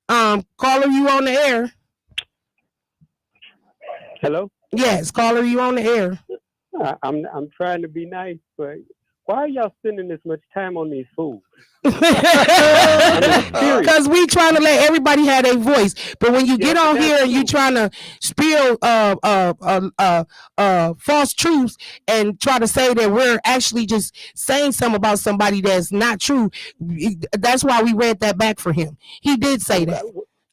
Caller, you on the air? Hello? Yes, caller, you on the air? I'm trying to be nice, but why are y'all spending this much time on these fools? Because we trying to let everybody have their voice, but when you get on here and you trying to spill false truths and try to say that we're actually just saying something about somebody that's not true, that's why we read that back for him. He did say that.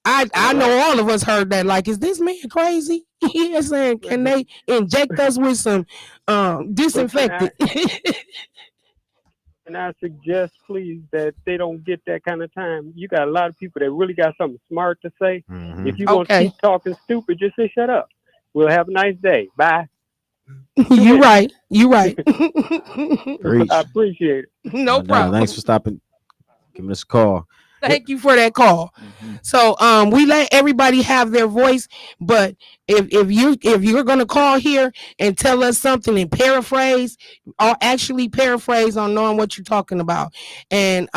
I know all of us heard that. Like, is this man crazy? He is saying, can they inject us with some disinfectant? And I suggest, please, that they don't get that kind of time. You got a lot of people that really got something smart to say. Mm-hmm. If you want to keep talking stupid, just say shut up. We'll have a nice day. Bye. You right. You right. I appreciate it. No problem. Thanks for stopping. Giving us a call. Thank you for that call. So we let everybody have their voice, but if you're gonna call here and tell us something and paraphrase, or actually paraphrase on knowing what you're talking about, and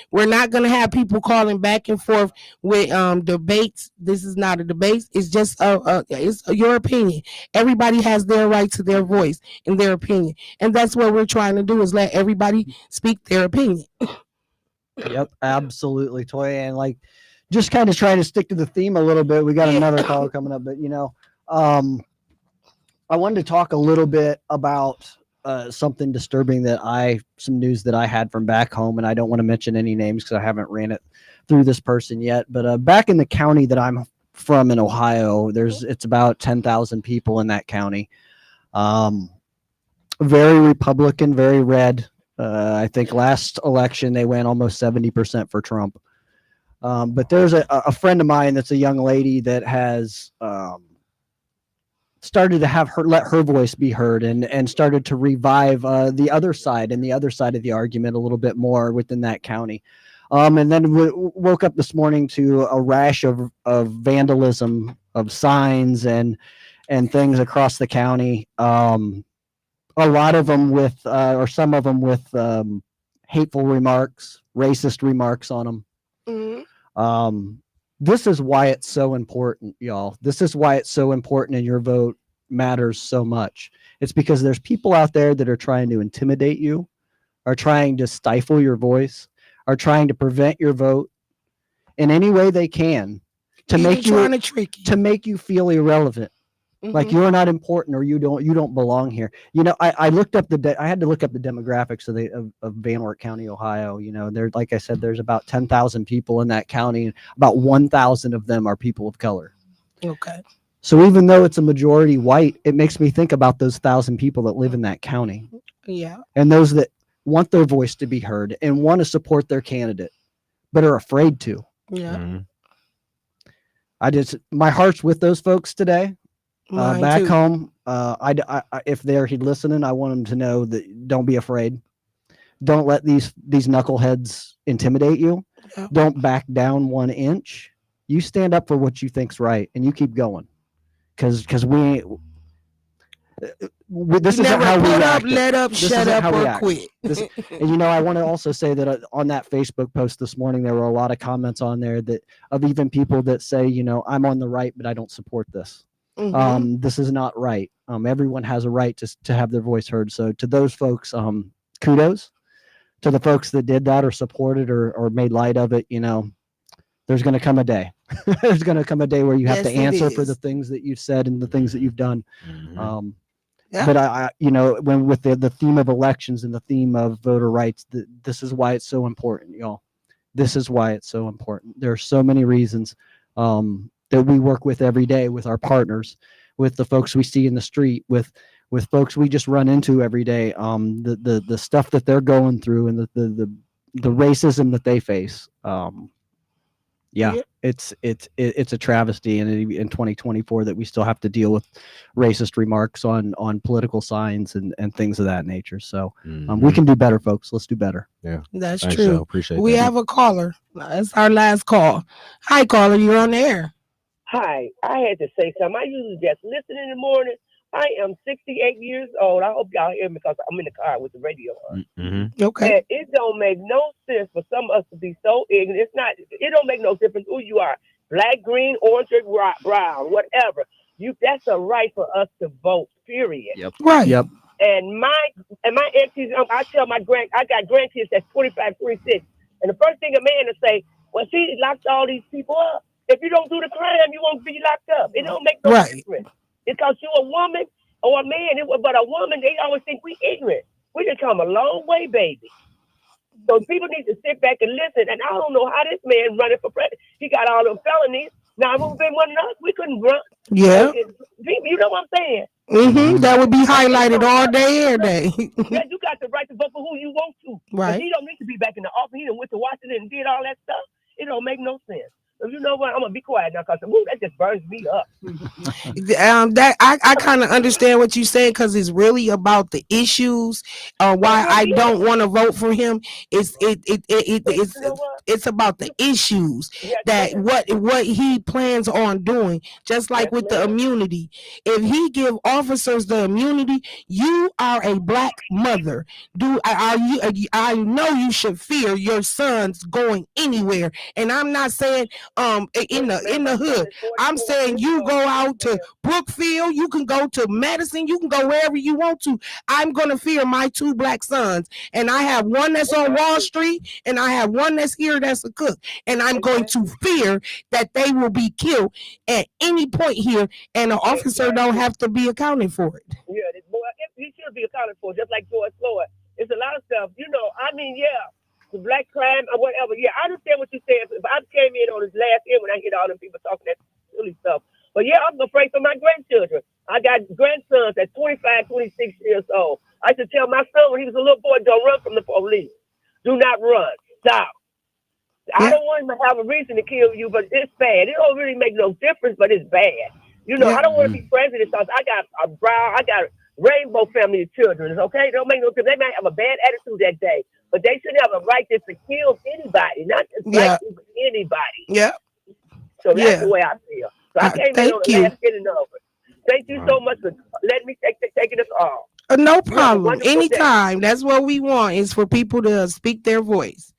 we're not gonna have people calling back and forth with debates. This is not a debate. It's just it's your opinion. Everybody has their right to their voice and their opinion, and that's what we're trying to do, is let everybody speak their opinion. Yep, absolutely, Toya. And like, just kind of trying to stick to the theme a little bit. We got another call coming up, but I wanted to talk a little bit about something disturbing some news that I had from back home, and I don't want to mention any names because I haven't ran it through this person yet. But back in the county that I'm from in Ohio. It's about 10,000 people in that county. Very Republican, very red. I think last election they went almost 70% for Trump. But there's a friend of mine that's a young lady that has started to let her voice be heard and started to revive the other side and the other side of the argument a little bit more within that county. And then woke up this morning to a rash of vandalism of signs and things across the county. A lot of them with, or some of them with hateful remarks, racist remarks on them. Mm-hmm. This is why it's so important, y'all. This is why it's so important, and your vote matters so much. It's because there's people out there that are trying to intimidate you, are trying to stifle your voice, are trying to prevent your vote in any way they can to make you feel irrelevant. Like you're not important, or you don't belong here. You know, I looked up I had to look up the demographics of Van Wert County, Ohio. You know, there, like I said, there's about 10,000 people in that county, and about 1,000 of them are people of color. Okay. So even though it's a majority white, it makes me think about those 1,000 people that live in that county. Yeah. And those that want their voice to be heard and want to support their candidate, but are afraid to. Yeah. My heart's with those folks today. Back too. home, if he'd listening, I want him to know that don't be afraid. Don't let these knuckleheads intimidate you. Yeah. Don't back down 1 inch. You stand up for what you think's right, and you keep going. Because this isn't how we act. Let up, shut up, or quit. And you know, I want to also say that on that Facebook post this morning, there were a lot of comments on there of even people that say, you know, I'm on the right, but I don't support this. Mm-hmm. This is not right. Everyone has a right to have their voice heard. So to those folks, kudos to the folks that did that or supported or made light of it. You know, there's going to come a day. There's going to come a day where you have to answer for the things that you've said and the things that you've done. But I you know, when with the theme of elections and the theme of voter rights, this is why it's so important, y'all. This is why it's so important. There are so many reasons that we work with every day with our partners, with the folks we see in the street, with folks we just run into every day. The stuff that they're going through and the racism that they face. It's a travesty in 2024 that we still have to deal with racist remarks on political signs and things of that nature. So we can do better, folks. Let's do better. Yeah, that's thanks, true. Joe. Appreciate we that. have a caller. That's our last call. Hi, caller. You're on the air. Hi. I had to say something. I usually just listen in the morning. I am 68 years old. I hope y'all hear me because I'm in the car with the radio on. Mm-hmm. Okay. And it don't make no sense for some of us to be so ignorant. It don't make no difference who you are. Black, green, orange, or brown, whatever. That's a right for us to vote, period. Yep. Right. Yep. And my aunties, I tell I got grandkids that's 25, 26. And the first thing a man will say, well, she locked all these people up. If you don't do the crime, you won't be locked up. It don't make no difference. Because you're a woman or a man, but a woman, they always think we ignorant. We just come a long way, baby. So people need to sit back and listen. And I don't know how this man running for president. He got all them felonies. Now, if it would been one of us, we couldn't run. Yeah. You know what I'm saying? Mm-hmm. That would be highlighted all day, every day. Yeah, you got the right to vote for who you want to. Right. But he don't need to be back in the office. He done went to Washington and did all that stuff. It don't make no sense. So you know what? I'm gonna be quiet now because that just burns me up. That I kind of understand what you say because it's really about the issues. Why I don't want to vote for him. It's about the issues that what he plans on doing. Just like with the immunity, if he give officers the immunity, you are a black mother. I know you should fear your sons going anywhere, and I'm not saying in the hood. I'm saying you go out to Brookfield, you can go to Madison, you can go wherever you want to. I'm gonna fear my 2 black sons, and I have one that's on Wall Street, and I have one that's here that's a cook, and I'm going to fear that they will be killed at any point here, and the officer don't have to be accounted for it. Yeah, he should be accounted for, just like George Floyd. It's a lot of stuff, the black crime or whatever. Yeah, I understand what you're saying. If I came in on his last year when I hear all them people talking that silly stuff. But yeah, I'm afraid for my grandchildren. I got grandsons at 25, 26 years old. I used to tell my son when he was a little boy, don't run from the police. Do not run. Stop. I don't want him to have a reason to kill you, but it's bad. It don't really make no difference, but it's bad. You know, I don't want to be president because I got a rainbow family of children. Okay, it don't make no difference. They might have a bad attitude that day, but they shouldn't have a right just to kill anybody, not just like anybody. Yeah. So that's the way I feel. So I came in on the last getting over. Thank you so much for letting me taking the call. No problem. Anytime. That's what we want is for people to speak their voice.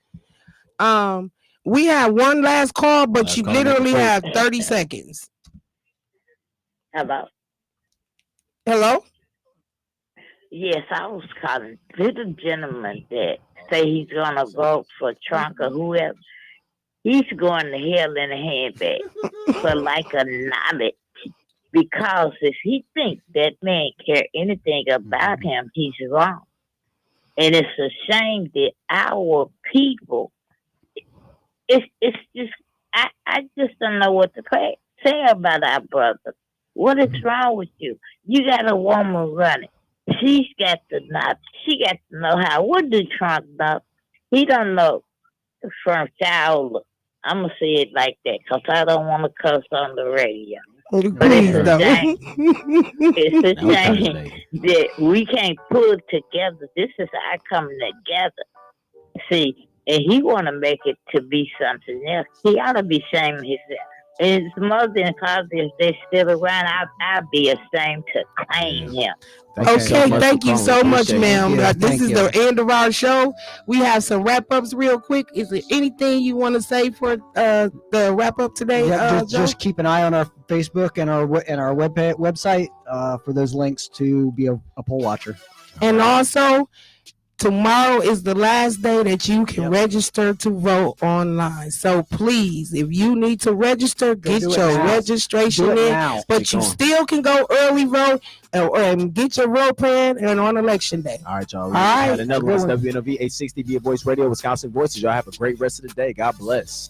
We have one last call, but you literally have 30 seconds. Hello. Hello? Yes, I was calling. To the gentleman that say he's gonna vote for Trump or whoever. He's going to hell in a handbag for like a knowledge. Because if he thinks that man care anything about him, he's wrong. And it's a shame that our people, it's just, I just don't know what to say about our brother. What is wrong with you? You got a woman running. She got to know how. What do Trump know? He don't know from childhood. I'm going to say it like that because I don't want to cuss on the radio. But it's a shame. It's a shame that we can't pull it together. This is our coming together. See, and he want to make it to be something else. He ought to be shaming himself. And his mother and father, if they're still around, I'd be ashamed to claim him. Thank you so much, ma'am. This is the end of our show. We have some wrap-ups real quick. Is there anything you want to say for the wrap-up today? Yeah, just keep an eye on our Facebook and our website for those links to be a poll watcher. And also, tomorrow is the last day that you can register to vote online. So please, if you need to register, get your registration in. But you still can go early vote and get your vote plan and on election day. All right, y'all. All right. Another one. WNOV 860 via Voice Radio, Wisconsin Voices. Y'all have a great rest of the day. God bless.